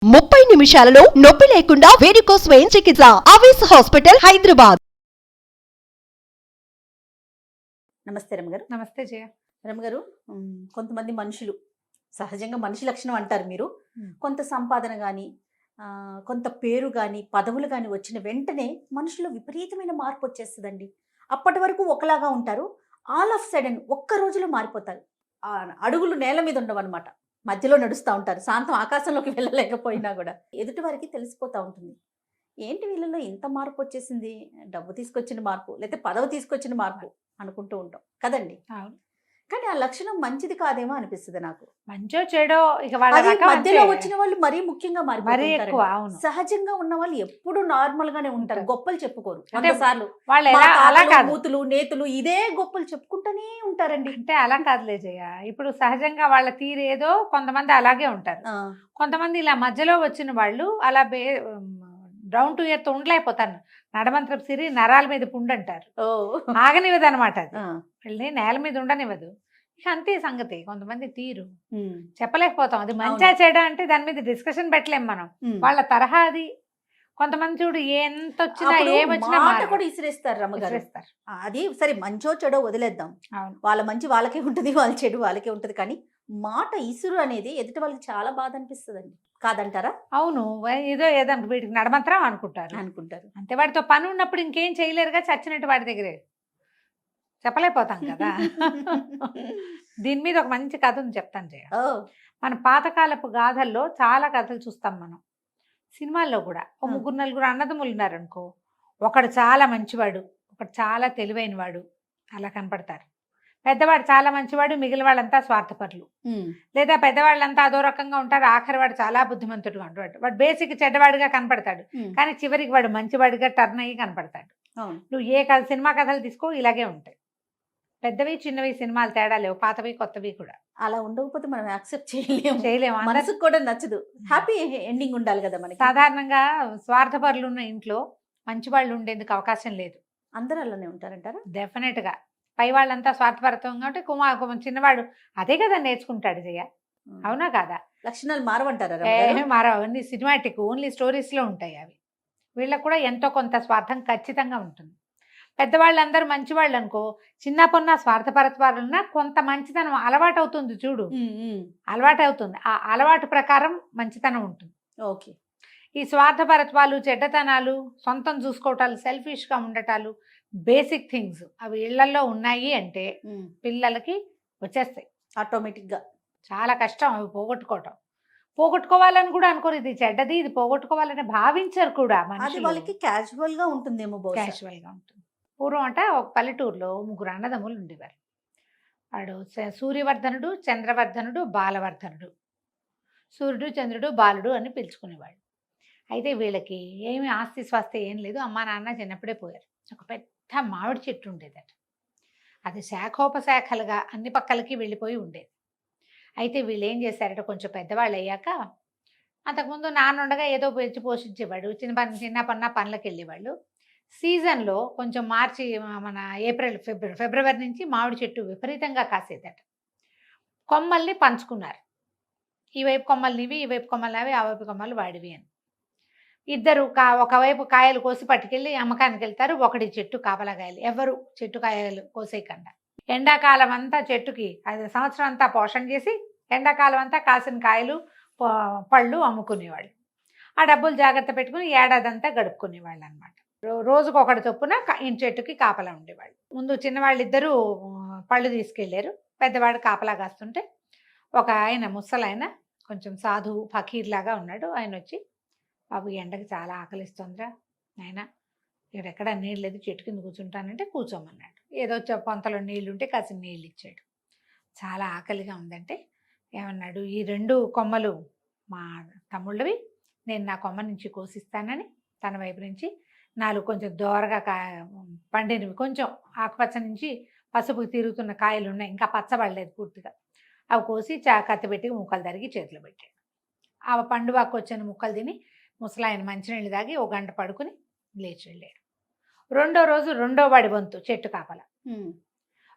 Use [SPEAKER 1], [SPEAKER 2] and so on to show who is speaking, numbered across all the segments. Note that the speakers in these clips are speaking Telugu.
[SPEAKER 1] 30 నిమిషాలలో నొప్పి లేకుండా వేడికోస్ స్వయం చికిత్స ఆవేశ హాస్పిటల్ హైదరాబాద్.
[SPEAKER 2] నమస్తే రమగారు.
[SPEAKER 3] నమస్తే జయ.
[SPEAKER 2] రమగారు, కొంతమంది మనుషులు సహజంగా మనిషి లక్షణం అంటారు మీరు. కొంత సంపాదన కానీ కొంత పేరు కానీ పదవులు కానీ వచ్చిన వెంటనే మనుషులు విపరీతమైన మార్పు వచ్చేస్తుందండి. అప్పటి వరకు ఒకలాగా ఉంటారు, ఆల్ ఆఫ్ సడన్ ఒక్క రోజులో మారిపోతారు. అడుగులు నేల మీద ఉండవన్నమాట, మధ్యలో నడుస్తూ ఉంటారు. శాంతం ఆకాశంలోకి వెళ్ళలేకపోయినా కూడా ఎదుటి వారికి తెలిసిపోతూ ఉంటుంది. ఏంటి వీళ్ళలో ఇంత మార్పు వచ్చేసింది, డబ్బు తీసుకొచ్చిన మార్పు లేకపోతే పదవి తీసుకొచ్చిన మార్పు అనుకుంటూ ఉంటాం కదండి.
[SPEAKER 3] అవును,
[SPEAKER 2] కానీ ఆ లక్షణం మంచిది కాదేమో అనిపిస్తుంది నాకు.
[SPEAKER 3] మంచో చెడో ఇక వాళ్ళ
[SPEAKER 2] అది
[SPEAKER 3] రకం
[SPEAKER 2] మధ్యలో
[SPEAKER 3] అంతే.
[SPEAKER 2] వచ్చిన వాళ్ళు మరీ ముఖ్యంగా
[SPEAKER 3] మరీ
[SPEAKER 2] మారిపోతుంటారు.
[SPEAKER 3] ఎక్కువ. అవును,
[SPEAKER 2] సహజంగా ఉన్న వాళ్ళు ఎప్పుడు నార్మల్ గానే ఉంటారు, గొప్పలు చెప్పుకోరు.
[SPEAKER 3] అంటే
[SPEAKER 2] 100 సార్లు
[SPEAKER 3] వాళ్ళు
[SPEAKER 2] మా
[SPEAKER 3] ఎలా అలా
[SPEAKER 2] తాతలు,
[SPEAKER 3] కాదు.
[SPEAKER 2] మూతులు, నేతులు ఇదే గొప్పలు చెప్పుకుంటూనే ఉంటారండి.
[SPEAKER 3] అంటే అలా కాదులే జయ. ఇప్పుడు సహజంగా వాళ్ళ తీరు ఏదో, కొంతమంది అలాగే ఉంటారు.
[SPEAKER 2] ఆ,
[SPEAKER 3] కొంతమంది ఇలా మధ్యలో వచ్చిన వాళ్ళు అలా డౌన్ టు ఎర్త్ ఉండలేకపోతారు. నడమంత్రపు సిరి నరాల మీద పుండు అంటారు.
[SPEAKER 2] ఓ,
[SPEAKER 3] ఆగనివ్వదు అనమాట. అది
[SPEAKER 2] ఆ,
[SPEAKER 3] వెళ్ళి నేల మీద ఉండనివ్వదు. ఇక అంతే సంగతి. కొంతమంది తీరు
[SPEAKER 2] ఉమ్,
[SPEAKER 3] చెప్పలేకపోతాం. అది మంచా చెడా అంటే దాని మీద డిస్కషన్ పెట్టలేం మనం.
[SPEAKER 2] ఉమ్.
[SPEAKER 3] వాళ్ళ తరహా అది. కొంతమంది చూడు ఎంత వచ్చినా
[SPEAKER 2] అప్పుడు
[SPEAKER 3] ఏమొచ్చినా
[SPEAKER 2] మాట కూడా ఇసిరేస్తారు రమ్మగారు.
[SPEAKER 3] విసిరేస్తారు.
[SPEAKER 2] అది సరే, మంచో చెడో వదిలేద్దాం.
[SPEAKER 3] అవును,
[SPEAKER 2] వాళ్ళ మంచి వాళ్ళకే ఉంటుంది, వాళ్ళ చెడు వాళ్ళకే ఉంటుంది. కానీ మాట ఇసురు అనేది ఎదుటి వాళ్ళకి చాలా బాధ అనిపిస్తుందండి, కాదంటారా?
[SPEAKER 3] అవును. ఏదో ఏదో వీటికి నడమంత్రం అనుకుంటారు
[SPEAKER 2] అనుకుంటారు.
[SPEAKER 3] అంతే. వాడితో పని ఉన్నప్పుడు ఇంకేం చేయలేరుగా, చచ్చినట్టు వాడి దగ్గరే చెప్పలేకపోతాం కదా. దీని మీద ఒక మంచి కథ ఉంది, చెప్తాను జయ.
[SPEAKER 2] ఓ,
[SPEAKER 3] మన పాతకాలపు గాథల్లో చాలా కథలు చూస్తాం మనం. సినిమాల్లో కూడా ఓ
[SPEAKER 2] ఆ.
[SPEAKER 3] 3-4 అన్నదమ్ములు ఉన్నారనుకో, ఒకడు చాలా మంచివాడు, ఒకడు చాలా తెలివైన వాడు, అలా కనపడతారు. పెద్దవాడు చాలా మంచివాడు, మిగిలిన వాళ్ళంతా స్వార్థపరులు.
[SPEAKER 2] ఉమ్,
[SPEAKER 3] లేదా పెద్దవాళ్ళంతా అదో రకంగా ఉంటారు, ఆఖరి వాడు చాలా బుద్ధిమంతుడుగా ఉంటాడు. వాడు బేసిక్ చెడ్డవాడిగా కనపడతాడు,
[SPEAKER 2] ఉమ్.
[SPEAKER 3] కానీ చివరికి వాడు మంచివాడిగా టర్న్ అయ్యి కనపడతాడు.
[SPEAKER 2] అవును.
[SPEAKER 3] నువ్వు ఏ కథ సినిమా కథలు తీసుకో ఇలాగే ఉంటాయి. పెద్దవి చిన్నవి సినిమాలు తేడా లేవు, పాతవి కొత్తవి కూడా.
[SPEAKER 2] అలా ఉండకపోతే మనం యాక్సెప్ట్ చేయలేము,
[SPEAKER 3] చేయలేము.
[SPEAKER 2] మనసుకు కూడా నచ్చదు. హ్యాపీ ఎండింగ్ ఉండాలి కదా మనకి.
[SPEAKER 3] సాధారణంగా స్వార్థపరులు ఉన్న ఇంట్లో మంచి వాళ్ళు ఉండేందుకు అవకాశం లేదు.
[SPEAKER 2] అందరూ అలానే ఉంటారంటారా?
[SPEAKER 3] డెఫినెట్ గా. పై వాళ్ళంతా స్వార్థపరత్వం కాబట్టి చిన్నవాడు అదే కదా నేర్చుకుంటాడు జయ. అవునా కాదా?
[SPEAKER 2] లక్షణాలు మారవంటారా
[SPEAKER 3] ఏమీ మారవు, అవన్నీ సినిమాటిక్, ఓన్లీ స్టోరీస్ లో ఉంటాయి అవి. వీళ్ళకు కూడా ఎంతో కొంత స్వార్థం ఖచ్చితంగా ఉంటుంది. పెద్దవాళ్ళందరూ మంచివాళ్ళు అనుకో, చిన్న పొన్న స్వార్థపరత్వాలున్నా కొంత మంచితనం అలవాటు అవుతుంది చూడు, అలవాటు అవుతుంది. ఆ అలవాటు ప్రకారం మంచితనం ఉంటుంది.
[SPEAKER 2] ఓకే.
[SPEAKER 3] ఈ స్వార్థపరత్వాలు, చెడ్డతనాలు, సొంతం చూసుకోవటాలు, సెల్ఫిష్గా ఉండటాలు, బేసిక్ థింగ్స్ అవి ఇళ్లలో ఉన్నాయి అంటే పిల్లలకి వచ్చేస్తాయి
[SPEAKER 2] ఆటోమేటిక్ గా.
[SPEAKER 3] చాలా కష్టం అవి పోగొట్టుకోవటం. పోగొట్టుకోవాలని కూడా అనుకోరు, ఇది చెడ్డది, ఇది పోగొట్టుకోవాలని భావించరు కూడా.
[SPEAKER 2] అది
[SPEAKER 3] మనుషులు
[SPEAKER 2] వాళ్ళకి క్యాజువల్ గా ఉంటుందేమో బహుశా.
[SPEAKER 3] క్యాజువల్గా ఉంటుంది. పూర్వం అంటే ఒక పల్లెటూరులో 3 అన్నదమ్ములు ఉండేవారు. వాడు సూర్యవర్ధనుడు, చంద్రవర్ధనుడు, బాలవర్ధనుడు. సూర్యుడు, చంద్రుడు, బాలుడు అని పిలుచుకునేవాడు. అయితే వీళ్ళకి ఏమి ఆస్తి స్వాస్తి ఏం లేదు. అమ్మా నాన్న చిన్నప్పుడే పోయారు. ఒక పెద్ద మామిడి చెట్టు ఉండేదట. అది శాఖోపశాఖలుగా అన్ని పక్కలకి వెళ్ళిపోయి ఉండేది. అయితే వీళ్ళు ఏం చేశారట, కొంచెం పెద్దవాళ్ళు అయ్యాక, అంతకుముందు నాన్న ఉండగా ఏదో పెంచి పోషించేవాడు, చిన్న పనులకు వెళ్ళేవాళ్ళు. సీజన్లో కొంచెం మార్చి మన ఏప్రిల్ ఫిబ్రవరి నుంచి మామిడి చెట్టు విపరీతంగా కాసేదట. కొమ్మల్ని పంచుకున్నారు. ఈ వైపు కొమ్మలు నీవి, ఈ వైపు కొమ్మలు నావి, ఆ వైపు కొమ్మలు వాడివి అని. ఇద్దరు ఒకవైపు కాయలు కోసి పట్టుకెళ్ళి అమ్మకానికి వెళ్తారు. ఒకటి చెట్టు కాపలాగాయలు, ఎవరు చెట్టు కాయలు కోసేయకుండా. ఎండాకాలం అంతా చెట్టుకి అది సంవత్సరం అంతా పోషణ చేసి, ఎండాకాలం అంతా కాసిన కాయలు పళ్ళు అమ్ముకునేవాళ్ళు. ఆ డబ్బులు జాగ్రత్త పెట్టుకుని ఏడాదంతా గడుపుకునేవాళ్ళు అనమాట. రోజుకు ఒకటి చొప్పున ఇంటి చెట్టుకి కాపలా ఉండేవాళ్ళు. ముందు చిన్నవాళ్ళు ఇద్దరు పళ్ళు తీసుకెళ్ళారు, పెద్దవాడు కాపలా కాస్తుంటే ఒక ఆయన ముసలాయన కొంచెం సాధువు ఫకీర్ లాగా ఉన్నాడు. ఆయన వచ్చి, బాబు ఎండకి చాలా ఆకలిస్తుందిరా నాయన, ఇక్కడెక్కడ నీళ్ళు లేదు, చెట్టు కింద కూర్చుంటానంటే కూర్చోమన్నాడు. ఏదో పొంతలో నీళ్ళు ఉంటే కాసిన నీళ్ళు ఇచ్చాడు. చాలా ఆకలిగా ఉందంటే ఏమన్నాడు, ఈ 2 కొమ్మలు మా తమ్ముళ్ళవి, నేను నా కొమ్మ నుంచి కోసిస్తానని తన వైపు నుంచి 4 కొంచెం దోరగా పండినవి, కొంచెం ఆకుపచ్చ నుంచి పసుపు తిరుగుతున్న కాయలు ఉన్నాయి, ఇంకా పచ్చబడలేదు పూర్తిగా, అవి కోసి కత్తి పెట్టి ముక్కలు తరిగి చేతిలో పెట్టాడు. ఆ పండువాకు వచ్చిన ముక్కలు తిని ముసలాయన మంచినీళ్ళు తాగి 1 గంట పడుకుని లేచి వెళ్ళాడు. రెండో రోజు రెండో వాడి వంతు చెట్టు కాపల.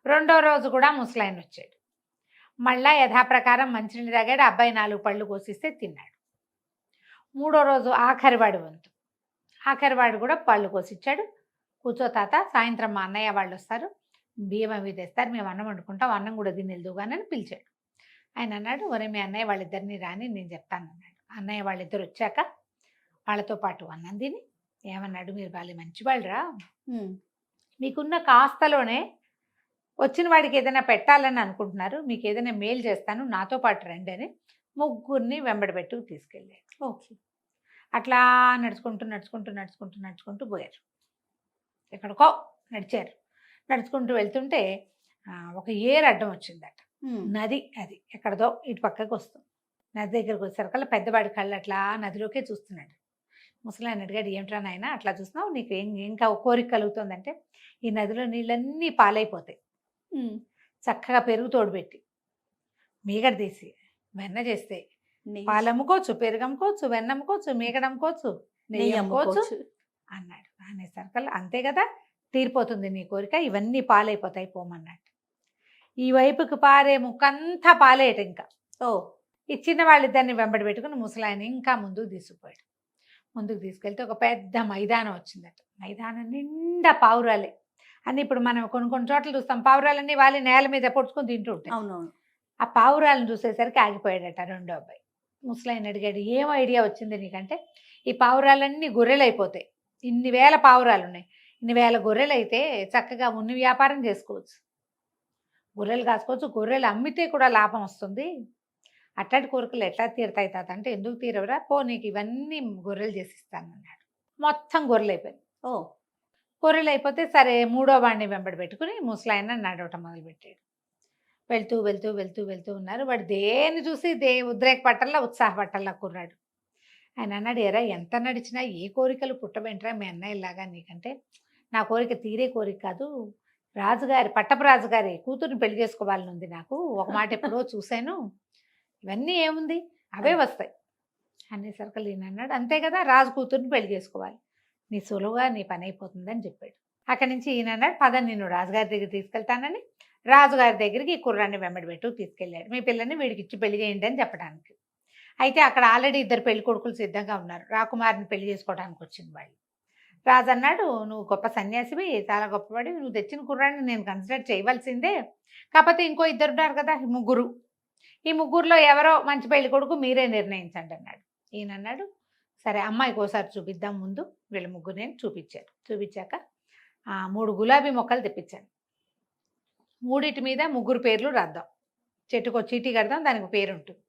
[SPEAKER 3] రెండో రోజు కూడా ముసలాయన వచ్చాడు. మళ్ళా యథాప్రకారం మంచినీళ్ళు తాగాడు. అబ్బాయి 4 పళ్ళు కోసిస్తే తిన్నాడు. మూడో రోజు ఆఖరివాడి వంతు. ఆఖరివాడు కూడా పళ్ళు కోసిచ్చాడు. కూర్చో తాత, సాయంత్రం మా అన్నయ్య వాళ్ళు వస్తారు, బియ్యం అవి తెస్తారు, మేము అన్నం వండుకుంటాం, అన్నం కూడా తిని వెళ్దుగానే అని పిలిచాడు. ఆయన అన్నాడు, ఒరే మీ అన్నయ్య వాళ్ళిద్దరిని రాని నేను చెప్తాను అన్నాడు. అన్నయ్య వాళ్ళిద్దరు వచ్చాక వాళ్ళతో పాటు అన్నం తిని ఏమన్నాడు, మీరు వాళ్ళు మంచివాళ్ళరా, మీకున్న కాస్తలోనే వచ్చిన వాడికి ఏదైనా పెట్టాలని అనుకుంటున్నారు, మీకు ఏదైనా మేలు చేస్తాను, నాతో పాటు రండి అని ముగ్గురిని వెంబడబెట్టుకు తీసుకెళ్ళాడు.
[SPEAKER 2] ఓకే.
[SPEAKER 3] అట్లా నడుచుకుంటూ నడుచుకుంటూ నడుచుకుంటూ నడుచుకుంటూ పోయారు. ఎక్కడికో నడిచారు. నడుచుకుంటూ వెళ్తుంటే ఒక ఏరు అడ్డం వచ్చిందట. నది, అది ఎక్కడదో ఇటు పక్కకి వస్తుంది. నది దగ్గరకు వచ్చేసరికల్లా పెద్దవాడి కళ్ళు అట్లా నదిలోకే చూస్తున్నాడు. ముసలాయన అడిగాడు, ఏమిట్రా నాయన అట్లా చూస్తున్నావు, నీకు ఇంకా కోరిక కలుగుతుందంటే, ఈ నదిలో నీళ్ళన్నీ పాలైపోతాయి, చక్కగా పెరుగు తోడుపెట్టి మీగడ తీసి వెన్న చేస్తే పాలు అమ్ముకోవచ్చు, పెరుగు అమ్ముకోవచ్చు, వెన్న అమ్ముకోవచ్చు, మీగడ అమ్ముకోవచ్చు, నెయ్యి అమ్ముకోవచ్చు అన్నాడు. అనేసరికల్లా అంతే కదా, తీరిపోతుంది నీ కోరిక, ఇవన్నీ పాలైపోతాయి పోమన్నట్టు. ఈ వైపుకి పారే ముక్కంతా పాలేట. ఇంకా ఈ చిన్న వాళ్ళిద్దరిని వెంబడి పెట్టుకుని ముసలాయన ఇంకా ముందుకు తీసుకుపోయాడు. ముందుకు తీసుకెళ్తే ఒక పెద్ద మైదానం వచ్చిందట. మైదానం నిండా పావురాలే అని. ఇప్పుడు మనం కొన్ని చోట్ల చూస్తాం, పావురాలన్నీ వాళ్ళ నేల మీద పొడుచుకొని తింటూ ఉంటాయి.
[SPEAKER 2] అవునవును.
[SPEAKER 3] ఆ పావురాలను చూసేసరికి ఆగిపోయాడట రెండో అబ్బాయి. ముసలాయన అడిగాడు, ఏం ఐడియా వచ్చింది నీకంటే, ఈ పావురాలన్నీ గొర్రెలు అయిపోతాయి, ఇన్ని వేల పావురాలు ఉన్నాయి, ఇన్ని వేల గొర్రెలు అయితే చక్కగా ఉన్ని వ్యాపారం చేసుకోవచ్చు, గొర్రెలు కాసుకోవచ్చు, గొర్రెలు అమ్మితే కూడా లాభం వస్తుంది, అట్లాంటి కోరికలు ఎట్లా తీరుతాయి తాత అంటే, ఎందుకు తీరవరా, పో నీకు ఇవన్నీ గొర్రెలు చేసిస్తానన్నాడు. మొత్తం గొర్రెలు అయిపోయింది. గొర్రెలు అయిపోతే సరే మూడో వాడిని వెంబడి పెట్టుకుని ముసలాయన నడవటం మొదలుపెట్టాడు. వెళ్తూ వెళ్తూ వెళ్తూ వెళ్తూ ఉన్నారు. వాడు దేన్ని చూసి ఉద్రేక పట్టల్లా ఉత్సాహపట్టల్లా కుర్రాడు. ఆయన అన్నాడు, ఎరా ఎంత నడిచినా ఏ కోరికలు పుట్టబెంటరా మీ అన్నయ్యలాగా, నీకంటే నా కోరిక తీరే కోరిక కాదు, రాజుగారి పట్టపు రాజుగారి కూతుర్ని పెళ్లి చేసుకోవాలని ఉంది నాకు, ఒక మాట ఎప్పుడో చూశాను, ఇవన్నీ ఏముంది అవే వస్తాయి అనేసరికి ఈయన అన్నాడు, అంతే కదా, రాజు కూతుర్ని పెళ్లి చేసుకోవాలి, నీ సులువుగా నీ పని అయిపోతుందని చెప్పాడు. అక్కడి నుంచి ఈయన అన్నాడు, పద నిన్ను రాజుగారి దగ్గర తీసుకెళ్తానని రాజుగారి దగ్గరికి ఈ కుర్రాన్ని వెంబడి పెట్టు తీసుకెళ్ళాడు. మీ పిల్లని వీడికి ఇచ్చి పెళ్లి చేయండి అని చెప్పడానికి. అయితే అక్కడ ఆల్రెడీ ఇద్దరు పెళ్లి కొడుకులు సిద్ధంగా ఉన్నారు. రాకుమారిని పెళ్లి చేసుకోవడానికి వచ్చింది వాళ్ళు. రాజు అన్నాడు, నువ్వు గొప్ప సన్యాసివి, చాలా గొప్పవాడి, నువ్వు తెచ్చిన కుర్రాన్ని నేను కన్సిడర్ చేయవలసిందే, కాకపోతే ఇంకో ఇద్దరు ఉన్నారు కదా, ముగ్గురు, ఈ ముగ్గురులో ఎవరో మంచి పెళ్లి కొడుకు మీరే నిర్ణయించండి అన్నాడు. ఈయన అన్నాడు, సరే అమ్మాయికి ఒకసారి చూపిద్దాం ముందు. వీళ్ళ ముగ్గురు నేను చూపించారు. చూపించాక 3 గులాబీ మొక్కలు తెప్పించాను, 3 మీద ముగ్గురు పేర్లు రాద్దాం, చెట్టుకో చీటీ కడదాం, దానికి పేరు ఉంటుంది.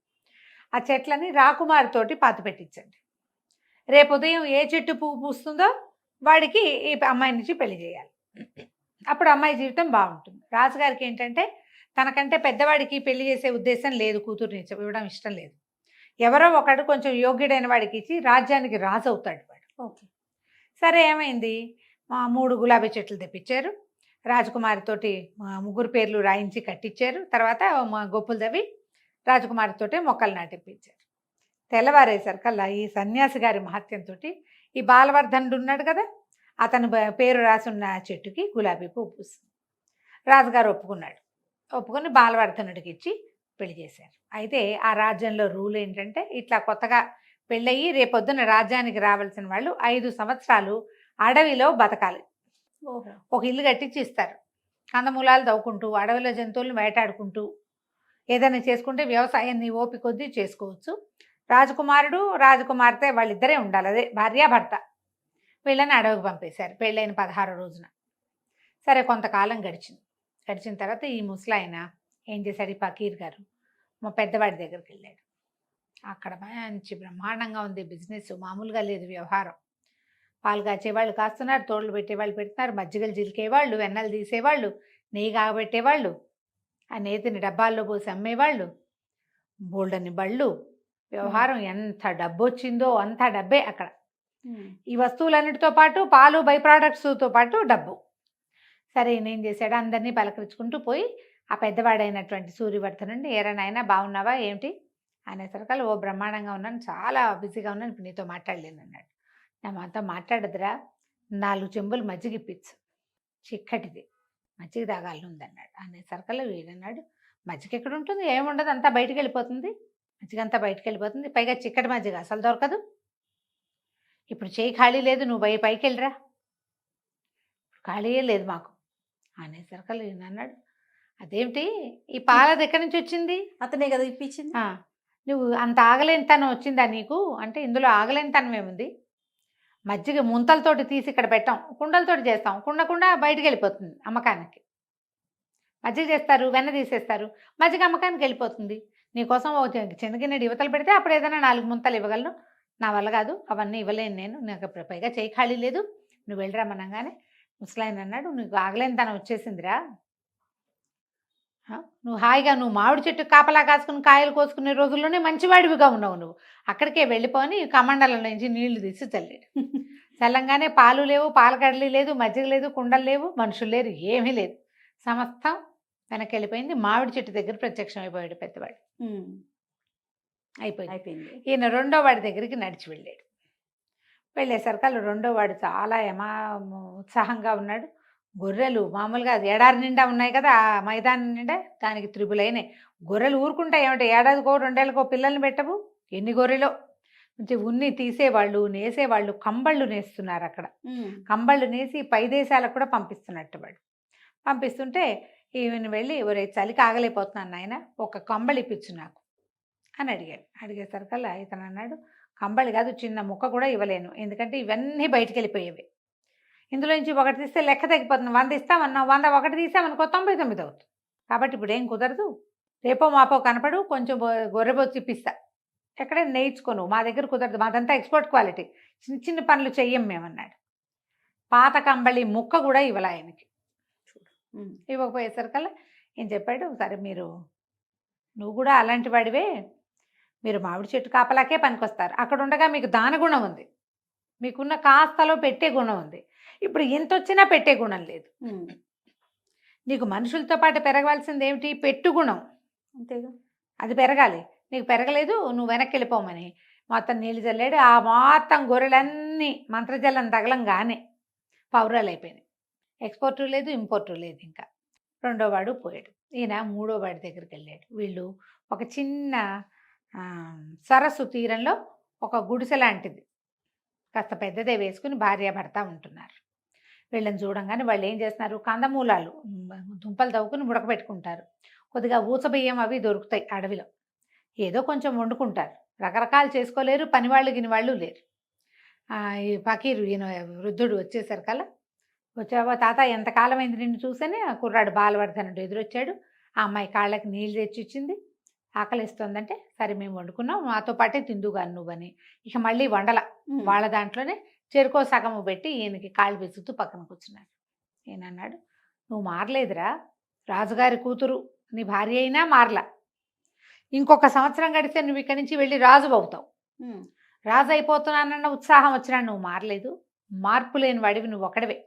[SPEAKER 3] ఆ చెట్లని రాకుమారితోటి పాతి పెట్టించండి. రేపు ఉదయం ఏ చెట్టు పువ్వు పూస్తుందో వాడికి ఈ అమ్మాయి నుంచి పెళ్లి చేయాలి, అప్పుడు అమ్మాయి జీవితం బాగుంటుంది. రాజుగారికి ఏంటంటే తనకంటే పెద్దవాడికి పెళ్లి చేసే ఉద్దేశం లేదు, కూతుర్ని ఇవ్వడం ఇష్టం లేదు, ఎవరో ఒకడు కొంచెం యోగ్యుడైన వాడికి ఇచ్చి రాజ్యానికి రాజు అవుతాడు వాడు.
[SPEAKER 2] ఓకే.
[SPEAKER 3] సరే ఏమైంది, 3 గులాబీ చెట్లు తెప్పించారు, రాజకుమారితోటి ముగ్గురు పేర్లు రాయించి కట్టించారు, తర్వాత గొప్పులు తవ్వి రాజకుమారితోటి మొక్కలు నాటిపించారు. తెల్లవారేసరికల్లా ఈ సన్యాసి గారి మహత్యంతో ఈ బాలవర్ధనుడు ఉన్నాడు కదా, అతను పేరు రాసున్న చెట్టుకి గులాబీ పువ్వు పూస్తుంది. రాజుగారు ఒప్పుకున్నాడు. ఒప్పుకొని బాలవర్ధనుడికి ఇచ్చి పెళ్లి చేశారు. అయితే ఆ రాజ్యంలో రూల్ ఏంటంటే, ఇట్లా కొత్తగా పెళ్ళయి రేపొద్దున రాజ్యానికి రావాల్సిన వాళ్ళు 5 సంవత్సరాలు అడవిలో బతకాలి. ఒక ఇల్లు కట్టించి ఇస్తారు, కందమూలాలు తవ్వుకుంటూ అడవిలో జంతువులను వేటాడుకుంటూ ఏదైనా చేసుకుంటే వ్యవసాయాన్ని ఓపి కొద్దీ చేసుకోవచ్చు. రాజకుమారుడు రాజకుమార్తె వాళ్ళిద్దరే ఉండాలి, అదే భార్యాభర్త. వీళ్ళని అడవికి పంపేశారు పెళ్ళైన 16 రోజున. సరే కొంతకాలం గడిచిన తర్వాత ఈ ముసలాయన ఏం చేశాడు, ఈ ఫకీర్ గారు మా పెద్దవాడి దగ్గరికి వెళ్ళాడు. అక్కడ మంచి బ్రహ్మాండంగా ఉంది బిజినెస్, మామూలుగా లేదు వ్యవహారం. పాలు కాచేవాళ్ళు కాస్తున్నారు, తోళ్ళు పెట్టేవాళ్ళు పెడుతున్నారు, మజ్జిగలు చిలికేవాళ్ళు, వెన్నలు తీసేవాళ్ళు, నెయ్యి కాగబెట్టేవాళ్ళు, ఆ నేతిని డబ్బాల్లో పోసి అమ్మేవాళ్ళు, బోల్డని బళ్ళు, వ్యవహారం ఎంత డబ్బు వచ్చిందో అంత డబ్బే అక్కడ. ఈ వస్తువులన్నిటితో పాటు పాలు బై ప్రోడక్ట్స్తో పాటు డబ్బు. సరే నేం చేశాడు, అందరినీ పలకరించుకుంటూ పోయి ఆ పెద్దవాడైనటువంటి సూర్యవర్ధనుడిని, ఏరా నాయనా బాగున్నావా ఏమిటి అనేసరికల్లా, ఓ బ్రహ్మాండంగా ఉన్నాను, చాలా బిజీగా ఉన్నాను, ఇప్పుడు నీతో మాట్లాడలేను అన్నాడు. నాతో మాట్లాడదురా, 4 చెంబులు మజ్జిగ ఇప్పించు, చిక్కటిది మజ్జిగ తాగాలి ఉందన్నాడు. అనేసరికల్లా వీడన్నాడు, మజ్జిగ ఎక్కడ ఉంటుంది, ఏముండదు, అంతా బయటికి వెళ్ళిపోతుంది, మజ్జిగ అంతా బయటికి వెళ్ళిపోతుంది, పైగా చిక్కటి మజ్జిగ అసలు దొరకదు, ఇప్పుడు చేయి ఖాళీ లేదు, నువ్వు పైకి వెళ్ళిరా, ఖాళీయే లేదు మాకు అనేసరికి ఈయన అన్నాడు, అదేమిటి ఈ పాలది ఎక్కడి నుంచి వచ్చింది?
[SPEAKER 2] అతనే కదా ఇప్పించింది.
[SPEAKER 3] నువ్వు అంత ఆగలేనితనం వచ్చిందా నీకు అంటే, ఇందులో ఆగలేనితనం ఏముంది, మజ్జిగ ముంతలతోటి తీసి ఇక్కడ పెట్టాం, కుండలతోటి చేస్తాం, కుండ బయటికి వెళ్ళిపోతుంది అమ్మకానికి. మజ్జిగ చేస్తారు, వెన్న తీసేస్తారు, మజ్జిగ అమ్మకానికి వెళ్ళిపోతుంది. నీకోసం చిన్నగిన్నెడు యువతలు పెడితే అప్పుడు ఏదైనా 4 ముంతలు ఇవ్వగలను, నా వల్ల కాదు, అవన్నీ ఇవ్వలేను నేను, నాకు పైగా చేయి ఖాళీ లేదు, నువ్వు వెళ్ళిరామనగానే ముసలాయన అన్నాడు, నీకు ఆగలేనితనం వచ్చేసిందిరా, నువ్వు హాయిగా నువ్వు మామిడి చెట్టు కాపలా కాసుకుని కాయలు కోసుకునే రోజుల్లోనే మంచివాడివిగా ఉన్నావు, నువ్వు అక్కడికే వెళ్ళిపోని కమండలం నుంచి నీళ్లు తీసి చల్లాడు. చల్లంగానే పాలు లేవు, పాలకడలి లేదు, మజ్జిగ లేదు, కుండలు లేవు, మనుషులు లేరు, ఏమీ లేదు, సమస్తం వెనక్కి వెళ్ళిపోయింది. మామిడి చెట్టు దగ్గర ప్రత్యక్షం అయిపోయాడు పెద్దవాడు. అయిపోయింది. ఈయన రెండో వాడి దగ్గరికి నడిచి వెళ్ళాడు. వెళ్ళేసరికి రెండో వాడు చాలా ఉత్సాహంగా ఉన్నాడు. గొర్రెలు మామూలుగా అది ఎడారి నిండా ఉన్నాయి కదా, ఆ మైదానం నిండా దానికి త్రిబులైనాయి. గొర్రెలు ఊరుకుంటాయి ఏమంటే, ఏడాదికో 2 ఏళ్ళకో పిల్లల్ని పెట్టవు, ఎన్ని గొర్రెలో. మంచి ఉన్ని తీసేవాళ్ళు, నేసేవాళ్ళు, కంబళ్ళు నేస్తున్నారు అక్కడ. కంబళ్ళు నేసి పై దేశాలకు కూడా పంపిస్తున్నట్టు వాడు. పంపిస్తుంటే ఈయన వెళ్ళి, ఒరే చలికి ఆగలేకపోతున్నాను నాయన, ఒక కంబళి ఇప్పించు నాకు అని అడిగాడు. అడిగేసరికల్లా ఇతను అన్నాడు, కంబళి కాదు, చిన్న ముక్క కూడా ఇవ్వలేను, ఎందుకంటే ఇవన్నీ బయటికి వెళ్ళిపోయేవి, ఇందులో నుంచి ఒకటి తీస్తే లెక్క తగ్గిపోతుంది, 100 ఇస్తామన్నావు, 100 ఒకటి తీసామనుకో 99 అవుతుంది, కాబట్టి ఇప్పుడు ఏం కుదరదు, రేపో మాపో కనపడు, కొంచెం గొర్రెబొచ్చి ఇప్పిస్తా, ఎక్కడైనా నేర్చుకోను, మా దగ్గర కుదరదు, మాదంతా ఎక్స్పోర్ట్ క్వాలిటీ, చిన్న చిన్న పనులు చెయ్యం మేమన్నాడు. పాత కంబళి ముక్క కూడా ఇవ్వలే ఆయనకి. ఇవ్వకపోయేసరికల్లా ఏం చెప్పాడు, సరే నువ్వు కూడా అలాంటి వాడివే, మీరు మామిడి చెట్టు కాపలాకే పనికొస్తారు, అక్కడ ఉండగా మీకు దాన గుణం ఉంది, మీకున్న కాస్తలో పెట్టే గుణం ఉంది, ఇప్పుడు ఎంత వచ్చినా పెట్టే గుణం లేదు, నీకు మనుషులతో పాటు పెరగవలసింది ఏమిటి, పెట్టు గుణం,
[SPEAKER 2] అంతేగా,
[SPEAKER 3] అది పెరగాలి, నీకు పెరగలేదు, నువ్వు వెనక్కి వెళ్ళిపోమని మొత్తం నీళ్ళు చల్లాడు. ఆ మొత్తం గొర్రెలన్నీ మంత్రజలం తగలంగానే పౌరాలు అయిపోయినాయి, ఎక్స్పోర్టు లేదు, ఇంపోర్టు లేదు. ఇంకా రెండో వాడు పోయాడు. ఈయన మూడో వాడి దగ్గరికి వెళ్ళాడు. వీళ్ళు ఒక చిన్న సరస్సు తీరంలో ఒక గుడిసె లాంటిది కాస్త పెద్దదే వేసుకుని భార్యాభర్త ఉంటున్నారు. వీళ్ళని చూడంగానే వాళ్ళు ఏం చేస్తున్నారు, కందమూలాలు దుంపలు తవ్వుకుని ఉడకబెట్టుకుంటారు, కొద్దిగా ఊచబియ్యం అవి దొరుకుతాయి అడవిలో, ఏదో కొంచెం వండుకుంటారు, రకరకాలు చేసుకోలేరు, పనివాళ్ళు గినివాళ్ళు లేరు. ఈ ఫకీరు ఈయన వృద్ధుడు వచ్చేసరికల్లా, వచ్చావా తాత, ఎంతకాలం అయింది నిన్ను చూసని ఆ కుర్రాడు బాలవర్ధనుడు ఎదురొచ్చాడు. ఆ అమ్మాయి కాళ్ళకి నీళ్ళు తెచ్చిచ్చింది, ఆకలిస్తుందంటే సరే మేము వండుకున్నాం, మాతో పాటే తిందుగాను నువ్వని. ఇక మళ్ళీ వండల, వాళ్ళ దాంట్లోనే చెరుకో సగము పెట్టి ఈయనకి కాళ్ళు విసుగుతూ పక్కన కూర్చున్నాడు. ఈయన అన్నాడు, నువ్వు మారలేదురా, రాజుగారి కూతురు నీ భార్య అయినా మారలా, ఇంకొక సంవత్సరం గడిస్తే నువ్వు ఇక్కడి నుంచి వెళ్ళి రాజు అవుతావు, రాజు అయిపోతున్నానన్న ఉత్సాహం వచ్చినా నువ్వు మారలేదు, మార్పు లేని వాడివి నువ్వు ఒకడవే.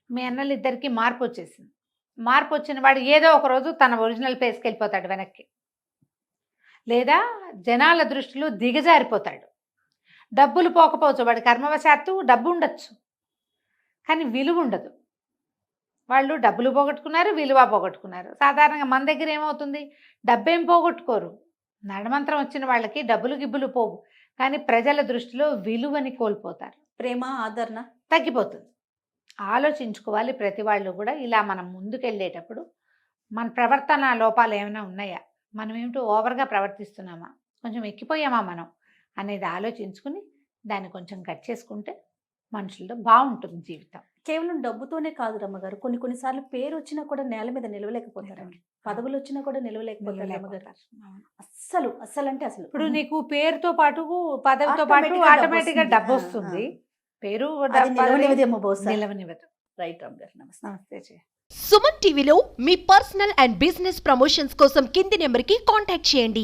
[SPEAKER 3] మీ అన్నలు ఇద్దరికి మార్పు వచ్చేసింది, మార్పు వచ్చిన వాడు ఏదో ఒక రోజు తన ఒరిజినల్ ప్లేస్కి వెళ్ళిపోతాడు వెనక్కి, లేదా జనాల దృష్టిలో దిగజారిపోతాడు. డబ్బులు పోకపోవచ్చు, వాడి కర్మవశాత్తు డబ్బు ఉండొచ్చు కానీ విలువ ఉండదు. వాళ్ళు డబ్బులు పోగొట్టుకున్నారు, విలువ పోగొట్టుకున్నారు. సాధారణంగా మన దగ్గర ఏమవుతుంది, డబ్బేం పోగొట్టుకోరు, నడమంత్రం వచ్చిన వాళ్ళకి డబ్బులు గిబ్బులు పోవు, కానీ ప్రజల దృష్టిలో విలువని కోల్పోతారు,
[SPEAKER 2] ప్రేమ ఆదరణ
[SPEAKER 3] తగ్గిపోతుంది. ఆలోచించుకోవాలి ప్రతి వాళ్ళు కూడా. ఇలా మనం ముందుకెళ్ళేటప్పుడు మన ప్రవర్తన లోపాలు ఏమైనా ఉన్నాయా, మనం ఏమిటో ఓవర్గా ప్రవర్తిస్తున్నామా, కొంచెం ఎక్కిపోయామా మనం అనేది ఆలోచించుకుని దాన్ని కొంచెం కట్ చేసుకుంటే మనుషులతో బాగుంటుంది జీవితం.
[SPEAKER 2] కేవలం డబ్బుతోనే కాదు రమ్మగారు, కొన్నిసార్లు పేరు వచ్చినా కూడా నేల మీద నిలవలేకపోతారండి, పదవులు వచ్చినా కూడా నిలవలేకపోతారు రమ్మగారు. అస్సలు అంటే అసలు
[SPEAKER 3] ఇప్పుడు నీకు పేరుతో పాటు పదవితో పాటు ఆటోమేటిక్గా డబ్బు వస్తుంది, పేరు నిలవనివ్వదు.
[SPEAKER 2] రైట్ రమ్మగారు, నమస్తే.
[SPEAKER 1] సుమన్ టీవీలో మీ పర్సనల్ అండ్ బిజినెస్ ప్రమోషన్స్ కోసం కింది నెంబర్కి కాంటాక్ట్ చేయండి.